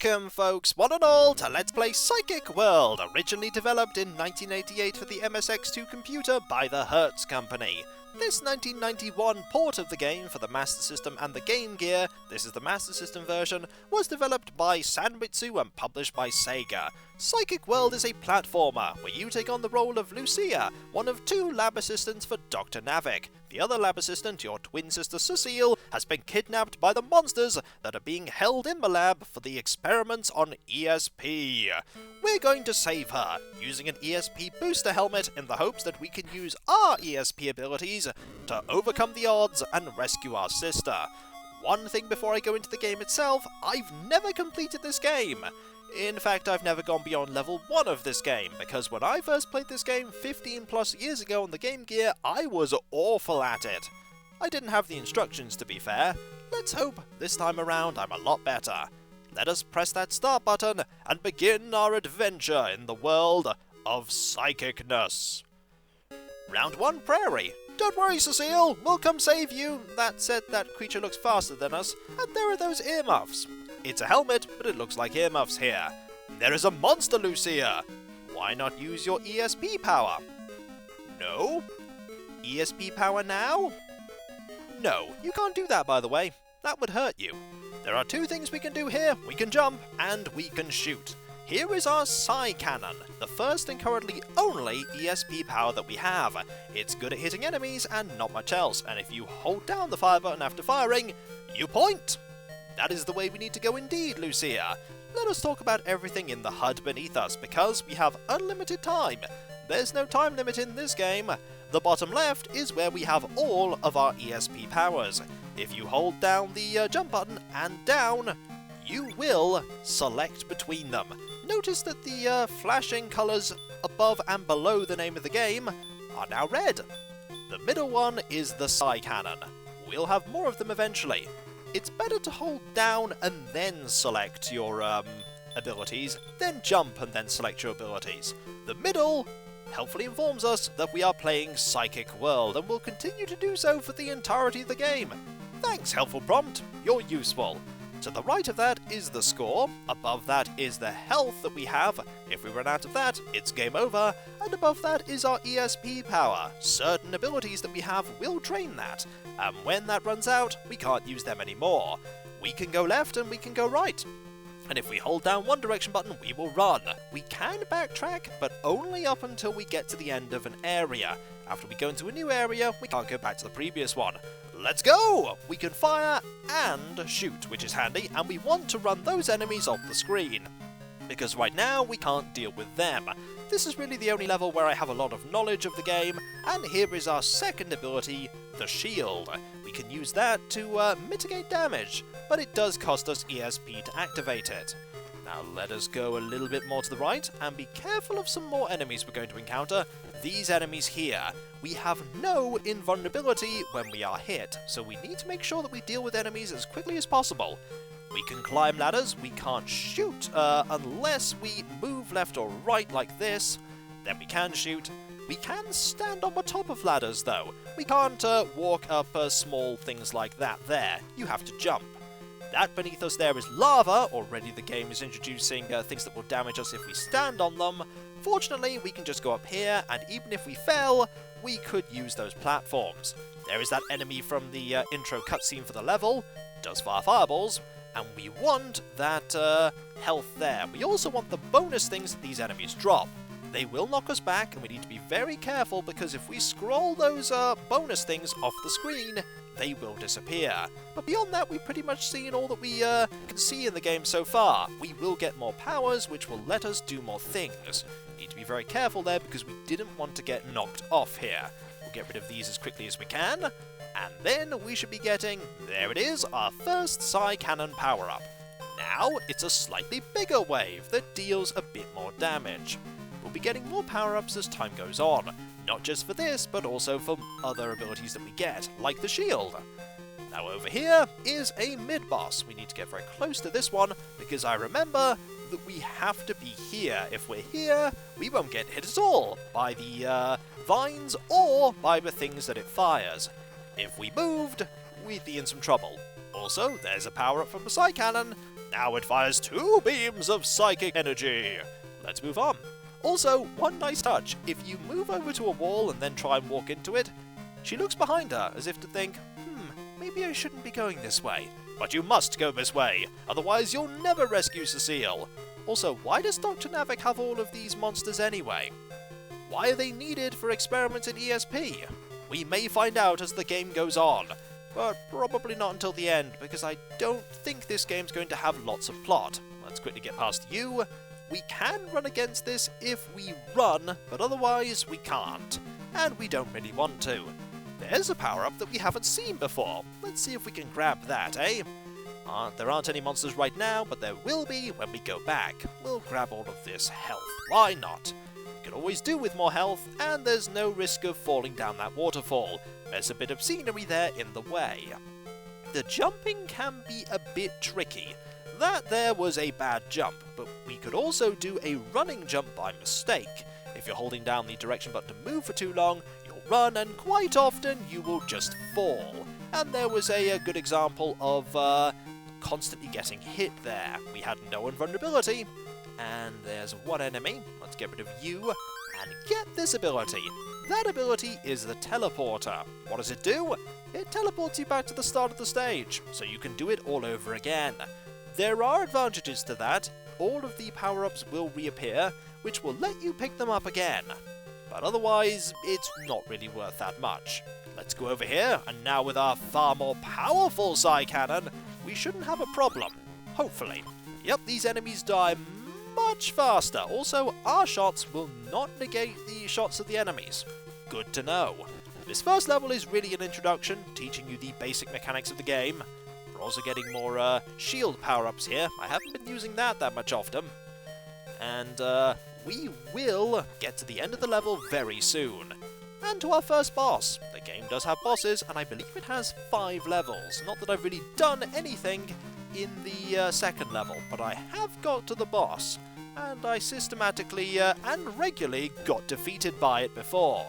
Welcome, folks, one and all, to Let's Play Psychic World, originally developed in 1988 for the MSX2 computer by the Hertz Company. This 1991 port of the game for the Master System and the Game Gear, this is the Master System version, was developed by Sanritsu and published by Sega. Psychic World is a platformer, where you take on the role of Lucia, one of two lab assistants for Dr. Navik. The other lab assistant, your twin sister Cecile, has been kidnapped by the monsters that are being held in the lab for the experiments on ESP. We're going to save her, using an ESP booster helmet in the hopes that we can use our ESP abilities to overcome the odds and rescue our sister. One thing before I go into the game itself, I've never completed this game. In fact, I've never gone beyond level 1 of this game, because when I first played this game 15 plus years ago on the Game Gear, I was awful at it. I didn't have the instructions, to be fair. Let's hope this time around I'm a lot better. Let us press that start button and begin our adventure in the world of psychicness. Round 1, Prairie. Don't worry, Cecile, we'll come save you. That said, that creature looks faster than us, and there are those earmuffs. It's a helmet, but it looks like earmuffs here. There is a monster, Lucia! Why not use your ESP power? No? ESP power now? No, you can't do that, by the way. That would hurt you. There are two things we can do here. We can jump, and we can shoot. Here is our Psi Cannon, the first and currently only ESP power that we have. It's good at hitting enemies and not much else, and if you hold down the fire button after firing, you point! That is the way we need to go indeed, Lucia. Let us talk about everything in the HUD beneath us, because we have unlimited time. There's no time limit in this game. The bottom left is where we have all of our ESP powers. If you hold down the jump button and down, you will select between them. Notice that the flashing colours above and below the name of the game are now red. The middle one is the Psi Cannon. We'll have more of them eventually. It's better to hold down and then select your abilities, then jump and then select your abilities. The middle helpfully informs us that we are playing Psychic World, and will continue to do so for the entirety of the game. Thanks, helpful prompt, you're useful. To the right of that is the score, above that is the health that we have. If we run out of that, it's game over, and above that is our ESP power. Certain abilities that we have will drain that, and when that runs out, we can't use them anymore. We can go left and we can go right. And if we hold down one direction button, we will run. We can backtrack, but only up until we get to the end of an area. After we go into a new area, we can't go back to the previous one. Let's go! We can fire and shoot, which is handy, and we want to run those enemies off the screen, because right now we can't deal with them. This is really the only level where I have a lot of knowledge of the game, and here is our second ability, the Shield. We can use that to mitigate damage, but it does cost us ESP to activate it. Now let us go a little bit more to the right, and be careful of some more enemies we're going to encounter. These enemies here. We have no invulnerability when we are hit, so we need to make sure that we deal with enemies as quickly as possible. We can climb ladders, we can't shoot unless we move left or right like this, then we can shoot. We can stand on the top of ladders though. We can't walk up small things like that there, you have to jump. That beneath us there is lava. Already the game is introducing things that will damage us if we stand on them. Fortunately, we can just go up here, and even if we fell, we could use those platforms. There is that enemy from the intro cutscene for the level, does fire fireballs, and we want that health there. We also want the bonus things that these enemies drop. They will knock us back, and we need to be very careful, because if we scroll those bonus things off the screen, they will disappear. But beyond that, we've pretty much seen all that we can see in the game so far. We will get more powers, which will let us do more things. Need to be very careful there, because we didn't want to get knocked off here. We'll get rid of these as quickly as we can, and then we should be getting, there it is, our first Psi Cannon power-up. Now, it's a slightly bigger wave that deals a bit more damage. We'll be getting more power-ups as time goes on, not just for this, but also for other abilities that we get, like the shield. Now over here is a mid-boss. We need to get very close to this one, because I remember that we have to be here. If we're here, we won't get hit at all by the vines or by the things that it fires. If we moved, we'd be in some trouble. Also, there's a power-up from the Psi Cannon, Now it fires 2 beams of psychic energy. Let's move on. Also, one nice touch. If you move over to a wall and then try and walk into it, she looks behind her as if to think, maybe I shouldn't be going this way. But you must go this way, otherwise you'll never rescue Cecile. Also, why does Dr. Navik have all of these monsters anyway? Why are they needed for experiments in ESP? We may find out as the game goes on, but probably not until the end, because I don't think this game's going to have lots of plot. Let's quickly get past you. We can run against this if we run, but otherwise we can't. And we don't really want to. There's a power-up that we haven't seen before. Let's see if we can grab that, eh? There aren't any monsters right now, but there will be when we go back. We'll grab all of this health. Why not? We can always do with more health, and there's no risk of falling down that waterfall. There's a bit of scenery there in the way. The jumping can be a bit tricky. That there was a bad jump, but we could also do a running jump by mistake. If you're holding down the direction button to move for too long, you'll run, and quite often you will just fall. And there was a good example of constantly getting hit there. We had no invulnerability, and there's one enemy. Let's get rid of you, and get this ability. That ability is the teleporter. What does it do? It teleports you back to the start of the stage, so you can do it all over again. There are advantages to that. All of the power-ups will reappear, which will let you pick them up again. But otherwise, it's not really worth that much. Let's go over here, and now with our far more powerful Psy Cannon, we shouldn't have a problem. Hopefully. Yep, these enemies die much faster. Also, our shots will not negate the shots of the enemies. Good to know. This first level is really an introduction, teaching you the basic mechanics of the game. We're also getting more shield power-ups here. I haven't been using that much often. And we will get to the end of the level very soon. And to our first boss. The game does have bosses, and I believe it has 5 levels. Not that I've really done anything in the second level, but I have got to the boss, and I systematically and regularly got defeated by it before.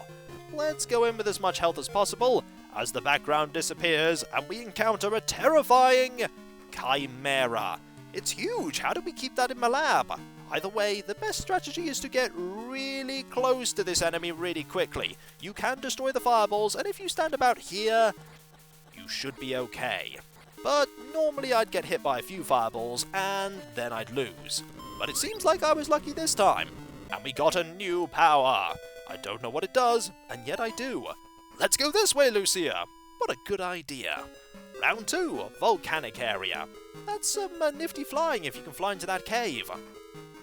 Let's go in with as much health as possible, as the background disappears, and we encounter a terrifying Chimera. It's huge! How do we keep that in my lab? Either way, the best strategy is to get really close to this enemy really quickly. You can destroy the fireballs, and if you stand about here, you should be okay. But normally I'd get hit by a few fireballs, and then I'd lose. But it seems like I was lucky this time. And we got a new power. I don't know what it does, and yet I do. Let's go this way, Lucia. What a good idea. Round 2, volcanic area. That's some nifty flying if you can fly into that cave.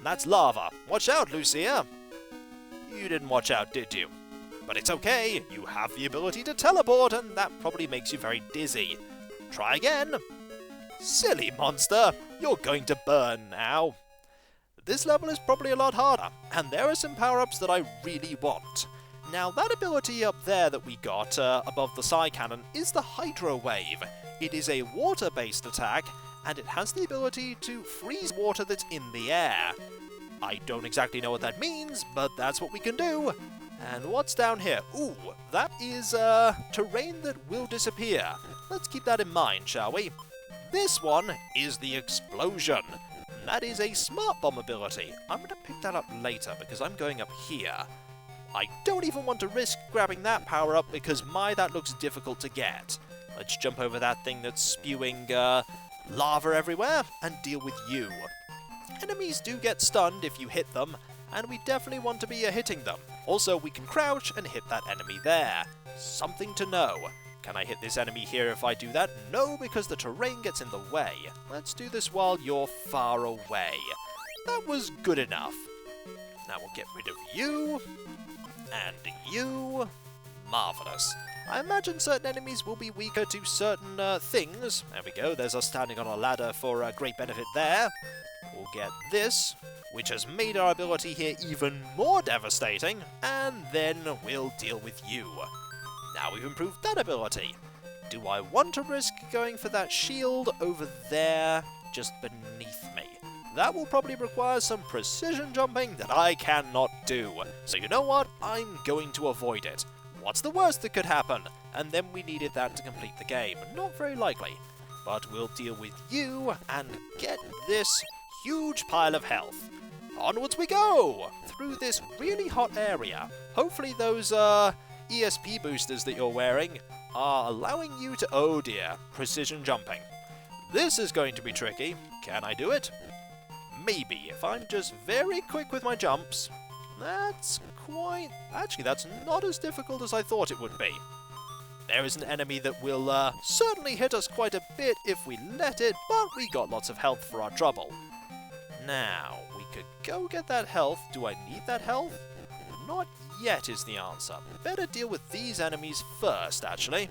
That's lava. Watch out, Lucia. You didn't watch out, did you? But it's okay. You have the ability to teleport, and that probably makes you very dizzy. Try again. Silly monster. You're going to burn now. This level is probably a lot harder, and there are some power-ups that I really want. Now, that ability up there that we got above the Psy Cannon is the Hydro Wave. It is a water-based attack, and it has the ability to freeze water that's in the air. I don't exactly know what that means, but that's what we can do. And what's down here? Ooh, that is terrain that will disappear. Let's keep that in mind, shall we? This one is the Explosion. That is a Smart Bomb ability. I'm going to pick that up later because I'm going up here. I don't even want to risk grabbing that power-up because that looks difficult to get. Let's jump over that thing that's spewing lava everywhere and deal with you. Enemies do get stunned if you hit them, and we definitely want to be hitting them. Also, we can crouch and hit that enemy there. Something to know. Can I hit this enemy here if I do that? No, because the terrain gets in the way. Let's do this while you're far away. That was good enough. Now we'll get rid of you. And you. Marvellous. I imagine certain enemies will be weaker to certain things. There we go, there's us standing on a ladder for a great benefit there. We'll get this, which has made our ability here even more devastating, and then we'll deal with you. Now we've improved that ability. Do I want to risk going for that shield over there, just beneath me? That will probably require some precision jumping that I cannot do. So you know what? I'm going to avoid it. What's the worst that could happen? And then we needed that to complete the game. Not very likely. but we'll deal with you and get this huge pile of health. Onwards we go! Through this really hot area. Hopefully those ESP boosters that you're wearing are allowing you to, oh dear, precision jumping. This is going to be tricky. Can I do it? Maybe, if I'm just very quick with my jumps. That's quite... Actually, that's not as difficult as I thought it would be. There is an enemy that will certainly hit us quite a bit if we let it, but we got lots of health for our trouble. Now, we could go get that health. Do I need that health? Not yet is the answer. Better deal with these enemies first, actually.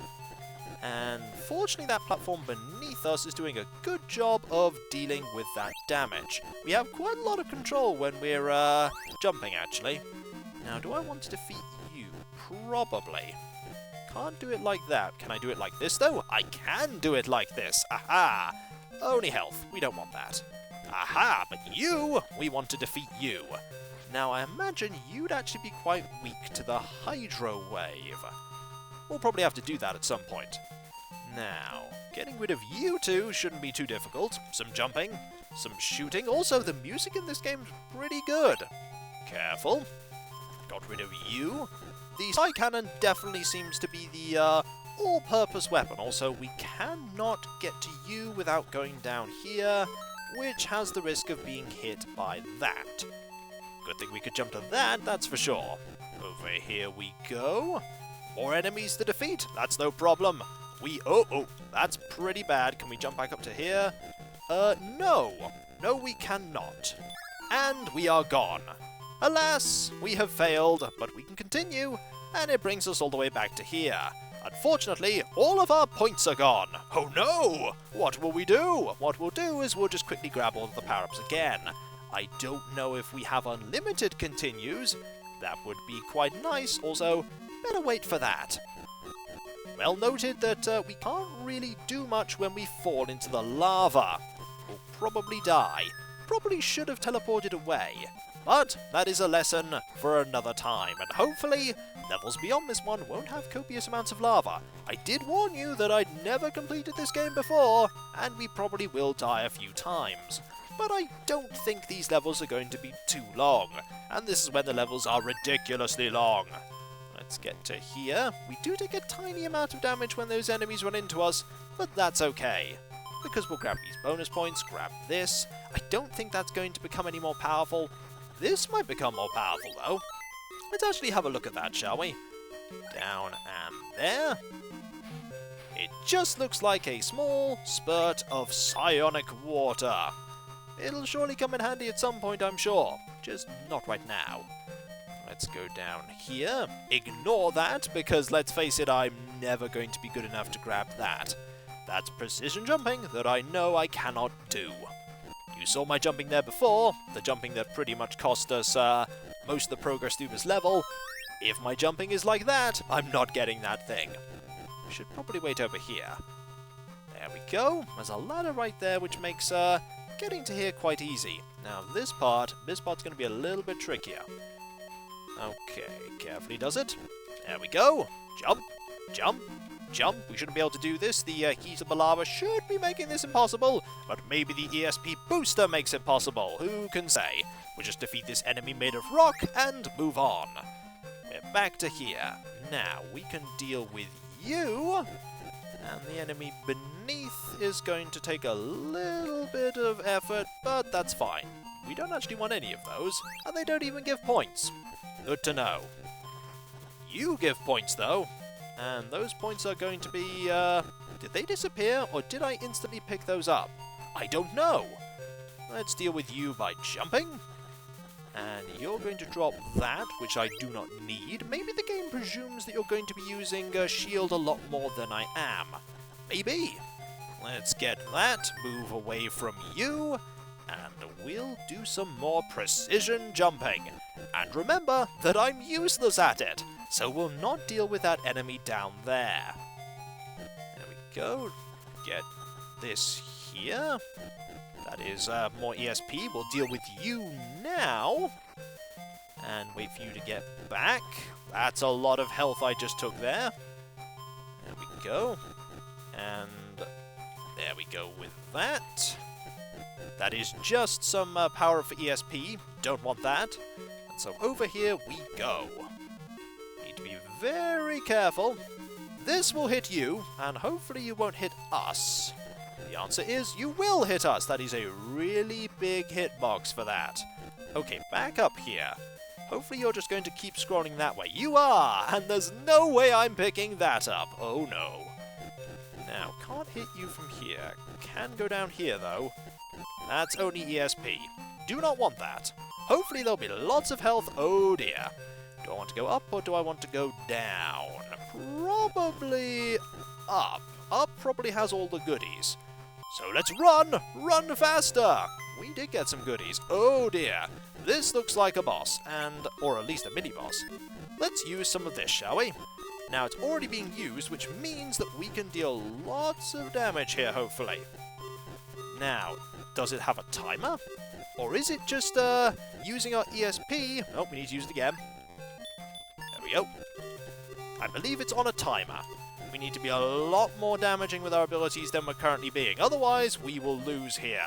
And fortunately that platform beneath us is doing a good job of dealing with that damage. We have quite a lot of control when we're jumping, actually. Now, do I want to defeat you? Probably. Can't do it like that. Can I do it like this, though? I can do it like this. Aha! Only health. We don't want that. Aha! But you! We want to defeat you. Now, I imagine you'd actually be quite weak to the Hydro Wave. We'll probably have to do that at some point. Now, getting rid of you two shouldn't be too difficult. Some jumping, some shooting. Also, the music in this game's pretty good. Careful. Got rid of you. The Psy Cannon definitely seems to be the all-purpose weapon. Also, we cannot get to you without going down here, which has the risk of being hit by that. Good thing we could jump to that, that's for sure. Over here we go. More enemies to defeat, that's no problem. Oh, that's pretty bad. Can we jump back up to here? No. No, we cannot. And we are gone. Alas, we have failed, but we can continue, and it brings us all the way back to here. Unfortunately, all of our points are gone. Oh no! What will we do? What we'll do is we'll just quickly grab all of the power-ups again. I don't know if we have unlimited continues. That would be quite nice. Also, better wait for that. Well noted that we can't really do much when we fall into the lava. We'll probably die. Probably should have teleported away. But that is a lesson for another time, and hopefully levels beyond this one won't have copious amounts of lava. I did warn you that I'd never completed this game before, and we probably will die a few times. But I don't think these levels are going to be too long, and this is when the levels are ridiculously long. Let's get to here. We do take a tiny amount of damage when those enemies run into us, but that's okay. Because we'll grab these bonus points, grab this. I don't think that's going to become any more powerful. This might become more powerful, though. Let's actually have a look at that, shall we? Down and there. It just looks like a small spurt of psionic water. It'll surely come in handy at some point, I'm sure. Just not right now. Let's go down here. Ignore that, because let's face it, I'm never going to be good enough to grab that. That's precision jumping that I know I cannot do. You saw my jumping there before, the jumping that pretty much cost us most of the progress through this level. If my jumping is like that, I'm not getting that thing. We should probably wait over here. There we go. There's a ladder right there, which makes getting to here quite easy. Now this part's going to be a little bit trickier. Okay, carefully does it. There we go. Jump, jump, jump. We shouldn't be able to do this. The heat of the lava should be making this impossible, but maybe the ESP booster makes it possible. Who can say? We'll just defeat this enemy made of rock and move on. We're back to here. Now, we can deal with you, and the enemy beneath is going to take a little bit of effort, but that's fine. We don't actually want any of those, and they don't even give points. Good to know. You give points, though. And those points are going to be, did they disappear, or did I instantly pick those up? I don't know. Let's deal with you by jumping. And you're going to drop that, which I do not need. Maybe the game presumes that you're going to be using a shield a lot more than I am. Maybe. Let's get that, move away from you, and we'll do some more precision jumping. And remember that I'm useless at it. So we'll not deal with that enemy down there. There we go. Get this here. That is more ESP. We'll deal with you now. And wait for you to get back. That's a lot of health I just took there. There we go. And there There we go with that. That is just some power for ESP. Don't want that. And so over here we go. Need to be very careful. This will hit you, and hopefully you won't hit us. The answer is you will hit us. That is a really big hitbox for that. Okay, back up here. Hopefully you're just going to keep scrolling that way. You are! And there's no way I'm picking that up. Oh no. Now, can't hit you from here. Can go down here, though. That's only ESP. Do not want that. Hopefully there'll be lots of health. Oh dear. Do I want to go up or do I want to go down? Probably up. Up probably has all the goodies. So let's run! Run faster! We did get some goodies. Oh dear. This looks like a boss, or at least a mini-boss. Let's use some of this, shall we? Now, it's already being used, which means that we can deal lots of damage here, hopefully. Now, does it have a timer? Or is it just, using our ESP? Oh, we need to use it again. There we go. I believe it's on a timer. We need to be a lot more damaging with our abilities than we're currently being. Otherwise, we will lose here.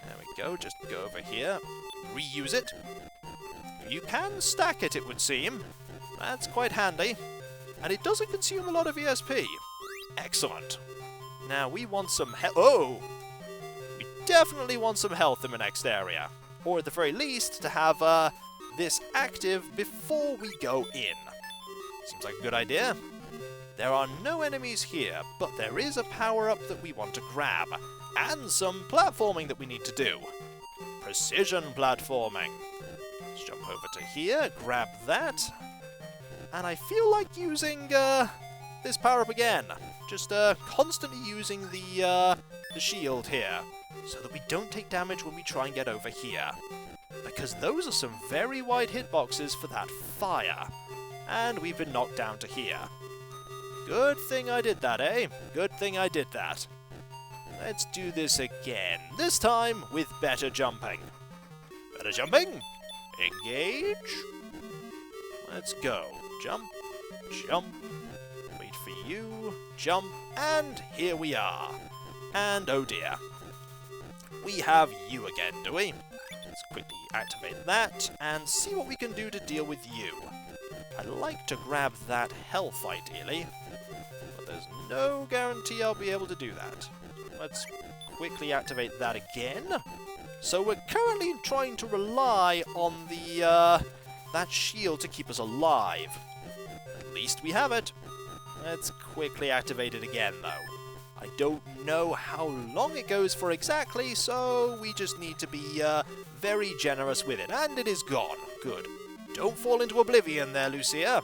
There we go. Just go over here. Reuse it. You can stack it, it would seem. That's quite handy. And it doesn't consume a lot of ESP. Excellent. Now, we want some oh! We definitely want some health in the next area. Or at the very least, to have this active before we go in. Seems like a good idea. There are no enemies here, but there is a power-up that we want to grab. And some platforming that we need to do. Precision platforming. Let's jump over to here, grab that. And I feel like using this power-up again. Just constantly using the shield here, so that we don't take damage when we try and get over here. Because those are some very wide hitboxes for that fire. And we've been knocked down to here. Good thing I did that, eh? Good thing I did that. Let's do this again. This time with better jumping. Better jumping. Engage. Let's go. Jump. Jump. Wait for you. Jump. And here we are. And oh dear. We have you again, do we? Let's quickly activate that and see what we can do to deal with you. I'd like to grab that health, ideally. But there's no guarantee I'll be able to do that. Let's quickly activate that again. So we're currently trying to rely on the that shield to keep us alive. At least we have it. Let's quickly activate it again, though. I don't know how long it goes for exactly, so we just need to be very generous with it. And it is gone. Good. Don't fall into oblivion there, Lucia.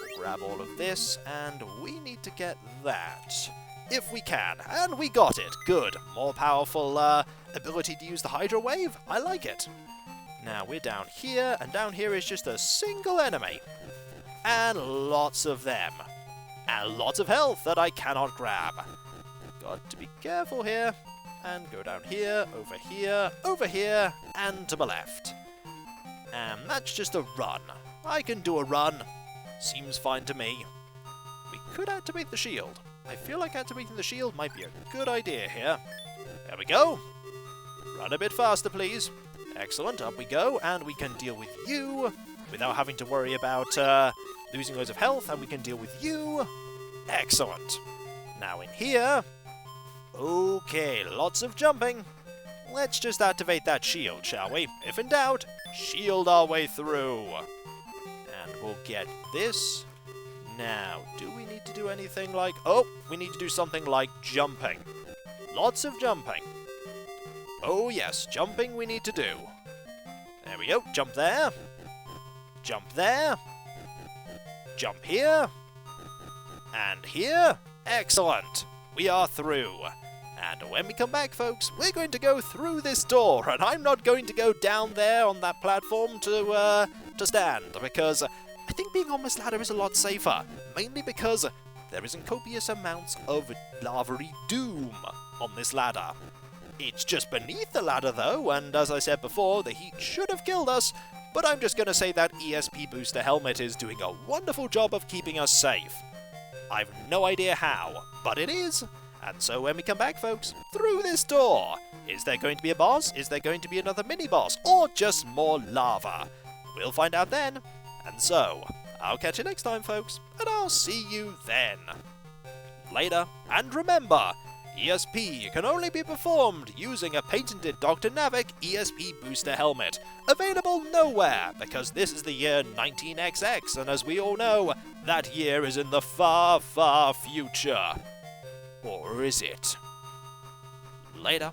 We'll grab all of this, and we need to get that. If we can. And we got it. Good. More powerful ability to use the Hydro Wave. I like it. Now we're down here, and down here is just a single enemy. And lots of them. And lots of health that I cannot grab. Got to be careful here. And go down here, over here, and to the left. And that's just a run. I can do a run. Seems fine to me. We could activate the shield. I feel like activating the shield might be a good idea here. There we go. Run a bit faster, please. Excellent, up we go, and we can deal with you without having to worry about losing loads of health, and we can deal with you. Excellent. Now in here. Okay, lots of jumping. Let's just activate that shield, shall we? If in doubt, shield our way through. And we'll get this. Now, do we need to do anything like... Oh, we need to do something like jumping. Lots of jumping. Oh yes, jumping we need to do. There we go, jump there. Jump there. Jump here. And here. Excellent. We are through. And when we come back, folks, we're going to go through this door, and I'm not going to go down there on that platform to stand, because I think being on this ladder is a lot safer, mainly because there isn't copious amounts of lavery doom on this ladder. It's just beneath the ladder, though, and as I said before, the heat should have killed us, but I'm just going to say that ESP Booster Helmet is doing a wonderful job of keeping us safe. I've no idea how, but it is, And so when we come back, folks, through this door, is there going to be a boss? Is there going to be another mini-boss? Or just more lava? We'll find out then. And so, I'll catch you next time, folks, and I'll see you then. Later, and remember, ESP can only be performed using a patented Dr. Navik ESP booster helmet, available nowhere because this is the year 19XX, and as we all know, that year is in the far, far future. Or is it? Later.